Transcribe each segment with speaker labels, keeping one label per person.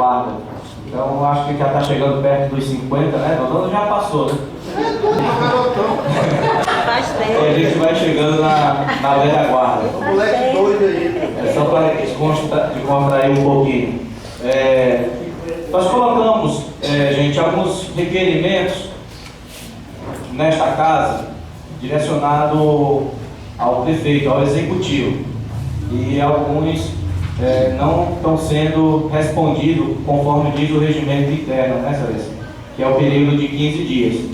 Speaker 1: guarda. Então acho que já está chegando perto dos 50, né? Dona já passou, né?
Speaker 2: Faz tempo.
Speaker 1: A gente vai chegando na velha guarda.
Speaker 3: Moleque doido aí.
Speaker 1: É só para descontrair um pouquinho. Nós colocamos, gente, alguns requerimentos nesta casa direcionado ao prefeito, ao executivo. E alguns não estão sendo respondidos conforme diz o regimento interno, né, Celeste? Que é o período de 15 dias.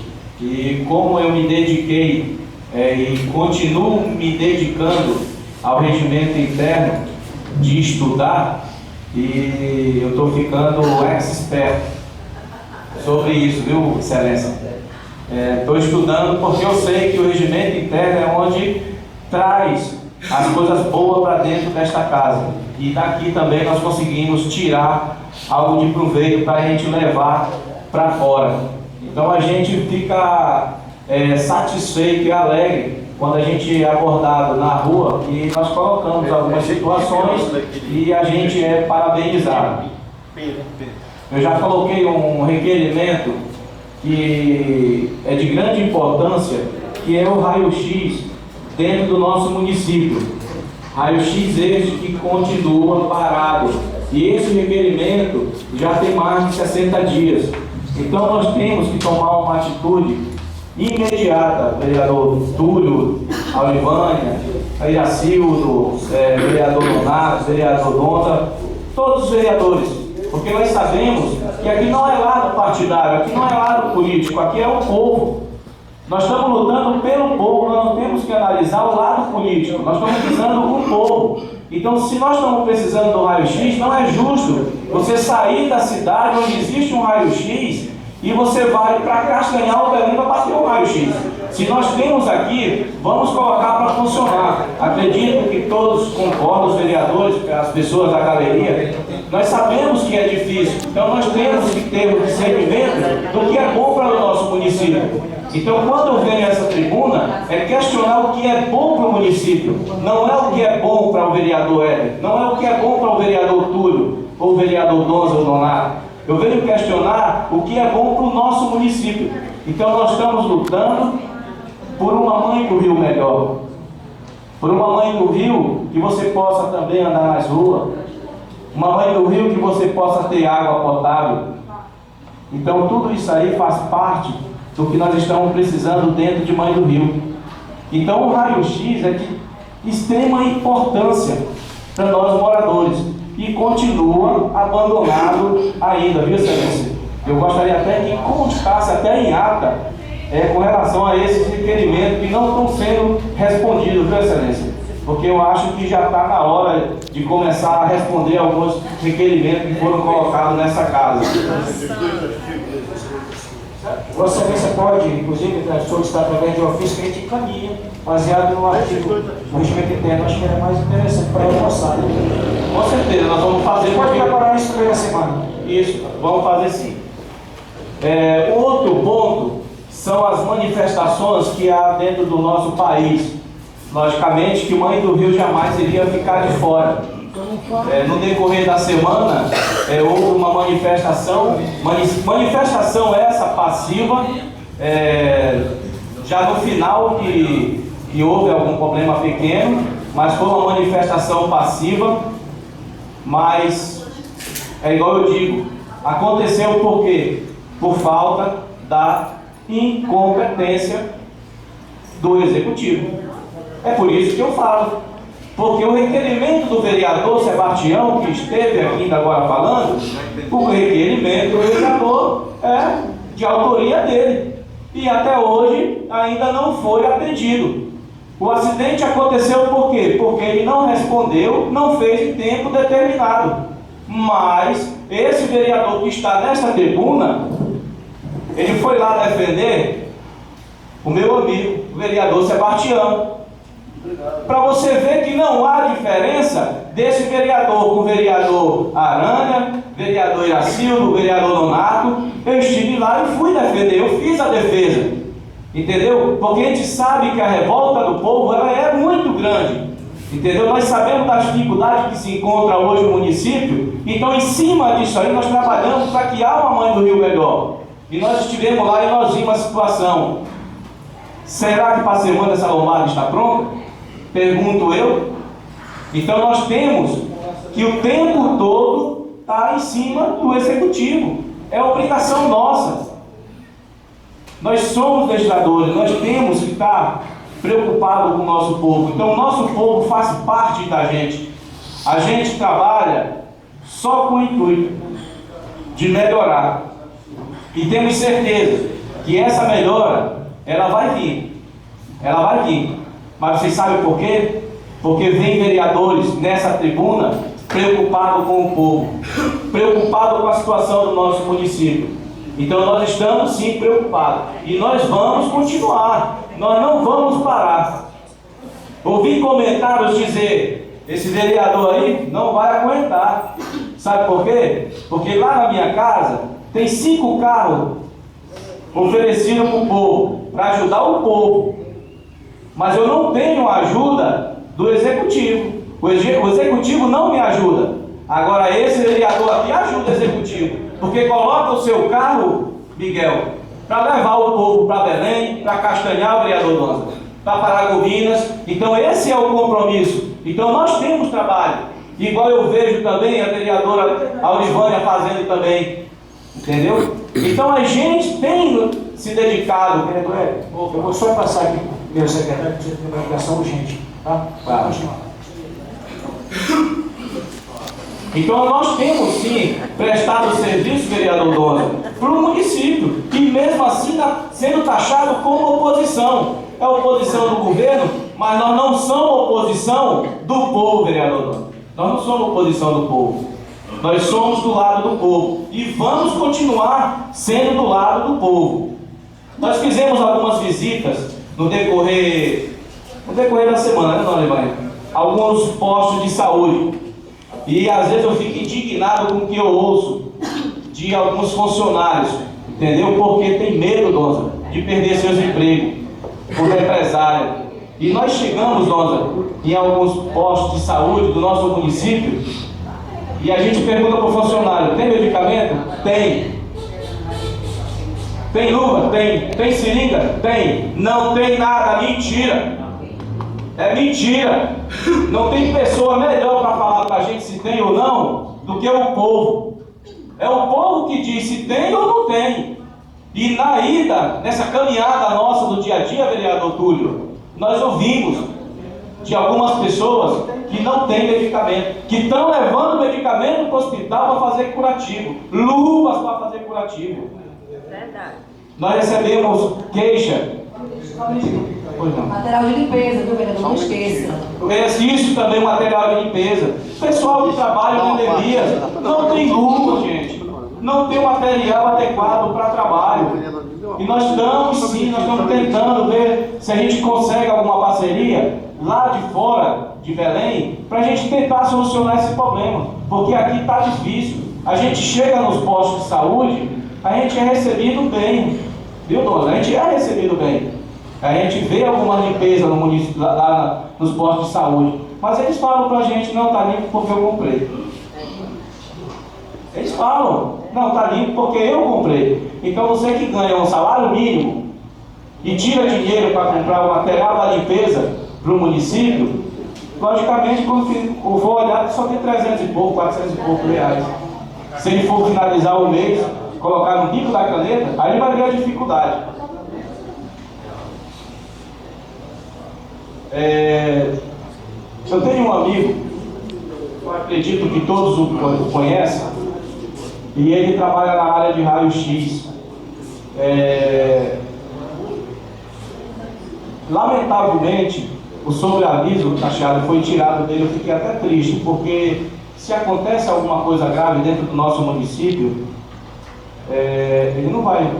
Speaker 1: E como eu me dediquei e continuo me dedicando ao regimento interno de estudar, e eu estou ficando expert sobre isso, viu, Excelência? Estou estudando porque eu sei que o regimento interno é onde traz as coisas boas para dentro desta casa. E daqui também nós conseguimos tirar algo de proveito para a gente levar para fora. Então a gente fica satisfeito e alegre quando a gente é abordado na rua e nós colocamos algumas situações e a gente é parabenizado. Eu já coloquei um requerimento que é de grande importância, que é o raio-x dentro do nosso município. Raio-x este que continua parado. E esse requerimento já tem mais de 60 dias. Então nós temos que tomar uma atitude imediata, vereador Túlio, Aulivânia, Iracildo, vereador Donato, vereador Donza, todos os vereadores, porque nós sabemos que aqui não é lado partidário, aqui não é lado político, aqui é o povo. Nós estamos lutando pelo povo, nós não temos que analisar o lado político, nós estamos visando o povo. Então, se nós estamos precisando do raio-x, não é justo você sair da cidade onde existe um raio-x e você vai para Castanhal ou Belém para bater o raio-x. Se nós temos aqui, vamos colocar para funcionar. Acredito que todos concordam, os vereadores, as pessoas da galeria. Nós sabemos que é difícil, então nós temos que ter o discernimento do que é bom para o nosso município. Então, quando eu venho a essa tribuna, é questionar o que é bom para o município. Não é o que é bom para o vereador Hélio, não é o que é bom para o vereador Túlio, ou o vereador Donza ou Donato. Eu venho questionar o que é bom para o nosso município. Então, nós estamos lutando por uma mãe do Rio melhor. Por uma mãe do Rio que você possa também andar nas ruas. Uma mãe do Rio que você possa ter água potável. Então, tudo isso aí faz parte do que nós estamos precisando dentro de Mãe do Rio. Então o raio-x é de extrema importância para nós moradores e continua abandonado ainda, viu, Excelência? Eu gostaria até que constasse até em ata com relação a esses requerimentos que não estão sendo respondidos, viu, Excelência? Porque eu acho que já está na hora de começar a responder alguns requerimentos que foram colocados nessa casa.
Speaker 4: Vossa Excelência pode, inclusive, solicitar através de ofício que a gente encaminha, baseado no artigo do regimento interno. Acho que era mais interessante para a moçada.
Speaker 1: Com certeza, nós vamos fazer.
Speaker 4: Pode preparar isso para a semana.
Speaker 1: Isso, vamos fazer sim. Outro ponto são as manifestações que há dentro do nosso país. Logicamente que Mãe do Rio jamais iria ficar de fora. No decorrer da semana, houve uma manifestação essa passiva, já no final que houve algum problema pequeno, mas foi uma manifestação passiva, mas é igual eu digo, aconteceu por quê? Por falta da incompetência do executivo. É por isso que eu falo. Porque o requerimento do vereador Sebastião, que esteve aqui ainda agora falando, o requerimento do vereador é de autoria dele. E até hoje ainda não foi atendido. O acidente aconteceu por quê? Porque ele não respondeu, não fez em tempo determinado. Mas esse vereador que está nesta tribuna, ele foi lá defender o meu amigo, o vereador Sebastião. Para você ver que não há diferença desse vereador com o vereador Aranha, vereador Iracildo, vereador Donato. Eu estive lá e fui defender, eu fiz a defesa, entendeu? Porque a gente sabe que a revolta do povo ela é muito grande. Entendeu? Nós sabemos das dificuldades que se encontra hoje o município, então em cima disso aí nós trabalhamos para que há uma Mãe do Rio melhor. E nós estivemos lá e nós vimos a situação. Será que para a semana essa lombada está pronta? Pergunto eu. Então nós temos que o tempo todo está em cima do executivo. É obrigação nossa. Nós somos legisladores, nós temos que estar preocupados com o nosso povo. Então o nosso povo faz parte da gente. A gente trabalha só com o intuito de melhorar. E temos certeza que essa melhora, ela vai vir. Ela vai vir. Mas vocês sabem por quê? Porque vem vereadores nessa tribuna preocupados com o povo, preocupados com a situação do nosso município. Então nós estamos sim preocupados. E nós vamos continuar. Nós não vamos parar. Ouvi comentários dizer, esse vereador aí não vai aguentar. Sabe por quê? Porque lá na minha casa tem 5 carros oferecidos para o povo, para ajudar o povo. Mas eu não tenho a ajuda do executivo. O executivo não me ajuda. Agora esse vereador aqui ajuda o executivo. Porque coloca o seu carro, Miguel, para levar o povo para Belém, para Castanhal, vereador Donza, para Paragominas. Então esse é o compromisso. Então nós temos trabalho. Igual eu vejo também a vereadora Aurivânia fazendo também. Entendeu? Então a gente tem se dedicado.
Speaker 4: Eu vou só passar aqui para o meu secretário, que precisa de uma ligação urgente. Tá?
Speaker 1: Claro. Então nós temos sim prestado serviço, vereador Donza, para o município, e mesmo assim sendo taxado como oposição. É oposição do governo, mas nós não somos oposição do povo, vereador Donza. Nós não somos oposição do povo. Nós somos do lado do povo e vamos continuar sendo do lado do povo. Nós fizemos algumas visitas no decorrer da semana, né, dona Alemanha? Alguns postos de saúde. E às vezes eu fico indignado com o que eu ouço de alguns funcionários, entendeu? Porque tem medo, Donza, de perder seus empregos por represália. E nós chegamos, Donza, em alguns postos de saúde do nosso município, e a gente pergunta para o funcionário: tem medicamento? Tem. Tem luva? Tem. Tem seringa? Tem. Não tem nada. Mentira. É mentira. Não tem pessoa melhor para falar para a gente se tem ou não do que o povo. É o povo que diz se tem ou não tem. E na ida, nessa caminhada nossa do dia a dia, vereador Túlio, nós ouvimos de algumas pessoas que não têm medicamento, que estão levando medicamento para o hospital para fazer curativo, luvas para fazer curativo.
Speaker 2: Verdade.
Speaker 1: Nós recebemos queixa. Pois não.
Speaker 2: Material de limpeza, viu, vereador? Não esqueça.
Speaker 1: Isso também, material de limpeza. Pessoal que trabalha com Elias não tem luva, gente. Não tem material adequado para trabalho. E nós estamos tentando ver se a gente consegue alguma parceria lá de fora de Belém, para a gente tentar solucionar esse problema, porque aqui está difícil. A gente chega nos postos de saúde, a gente é recebido bem, viu, Donza? A gente é recebido bem. A gente vê alguma limpeza no município, lá nos postos de saúde, mas eles falam para a gente: não, está limpo porque eu comprei. Eles falam: não, está limpo porque eu comprei. Então você que ganha um salário mínimo e tira dinheiro para comprar o material da limpeza para o município, logicamente, quando for olhar, só tem 300 e pouco, 400 e pouco reais. Se ele for finalizar o mês, colocar no bico da caneta, aí ele vai ver a dificuldade. Eu tenho um amigo, eu acredito que todos o conhecem, e ele trabalha na área de raio-x. Lamentavelmente, o sobreaviso taxado foi tirado dele. Eu fiquei até triste, porque se acontece alguma coisa grave dentro do nosso município, ele não vai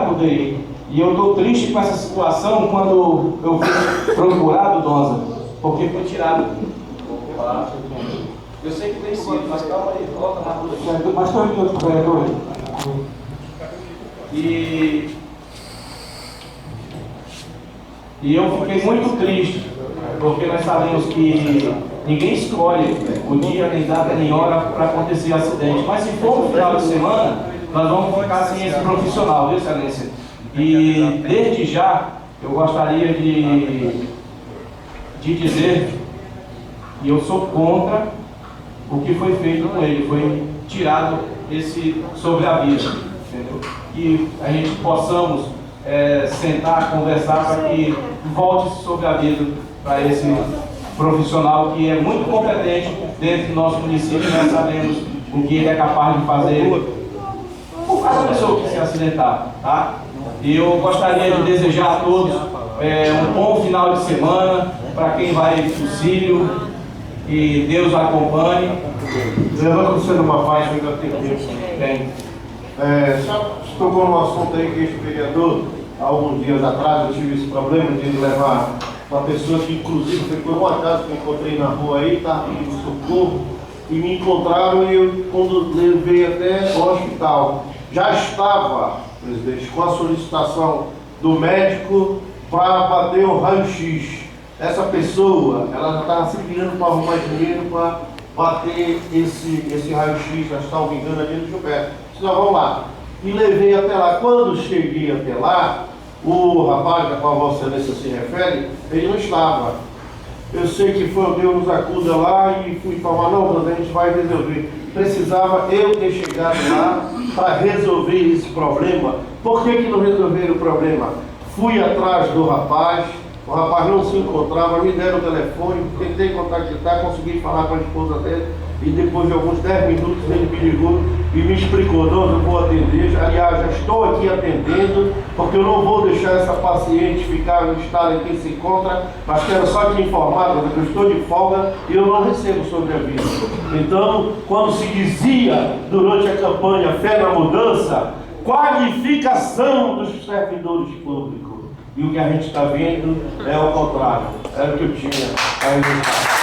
Speaker 1: poder ir. E eu estou triste com essa situação quando eu fui procurado, Donza, porque foi tirado. Eu sei que tem sido, mas calma aí, coloca na rua.
Speaker 4: Mas estou aqui outro vereador.
Speaker 1: E eu fiquei muito triste porque nós sabemos que ninguém escolhe o dia, nem data, nem hora para acontecer acidente. Mas se for no final de semana, nós vamos ficar sem esse profissional, viu, Excelência? E desde já, eu gostaria de dizer que eu sou contra o que foi feito com ele. Foi tirado esse sobreaviso, entendeu? Que a gente possamos sentar, conversar para que volte esse sobreaviso para esse profissional que é muito competente dentro do nosso município. Nós sabemos o que ele é capaz de fazer por cada pessoa que se acidentar, tá? E eu gostaria de desejar a todos um bom final de semana, para quem vai para o Sírio, e Deus acompanhe.
Speaker 3: Levanta você numa faixa, ainda tem tempo.
Speaker 1: Bem,
Speaker 3: Você tocou num assunto aí que este vereador, há alguns dias atrás, eu tive esse problema de levar uma pessoa que, inclusive, foi por um acaso que eu encontrei na rua aí, estava pedindo socorro, e me encontraram e eu, quando levei até o hospital, já estava, presidente, com a solicitação do médico para bater o raio-x. Essa pessoa, ela já estava se virando para arrumar dinheiro para bater esse raio-x, já está me engano, ali no Gilberto. Disse, vamos lá. E levei até lá. Quando cheguei até lá, o rapaz a qual Vossa Excelência se refere, ele não estava. Eu sei que foi o Deus nos acuda lá e fui falar, não, a gente vai resolver. Precisava eu ter chegado lá para resolver esse problema. Por que não resolveram o problema? Fui atrás do rapaz, o rapaz não se encontrava, me deram o telefone, tentei contactar, consegui falar com a esposa dele e depois de alguns 10 minutos ele me ligou e me explicou, não, eu vou atender, aliás, já estou aqui atendendo, porque eu não vou deixar essa paciente ficar no estado em que se encontra, mas quero só te informar, que eu estou de folga e eu não recebo sobreaviso. Então, quando se dizia durante a campanha Fé na Mudança, qualificação dos servidores públicos. E o que a gente está vendo é o contrário. Era o que eu tinha a evitar.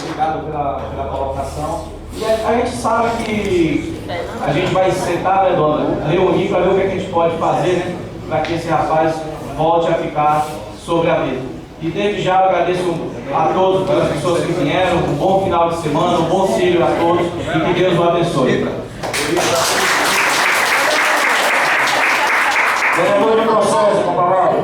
Speaker 1: Obrigado pela colocação. E a gente sabe que a gente vai sentar, né, dona, reunir para ver o que a gente pode fazer, né, para que esse rapaz volte a ficar sobre a mesa. E desde já eu agradeço a todos, pelas pessoas que vieram, um bom final de semana, um bom Sírio a todos e que Deus o abençoe.
Speaker 4: Vereador de processo, comparado.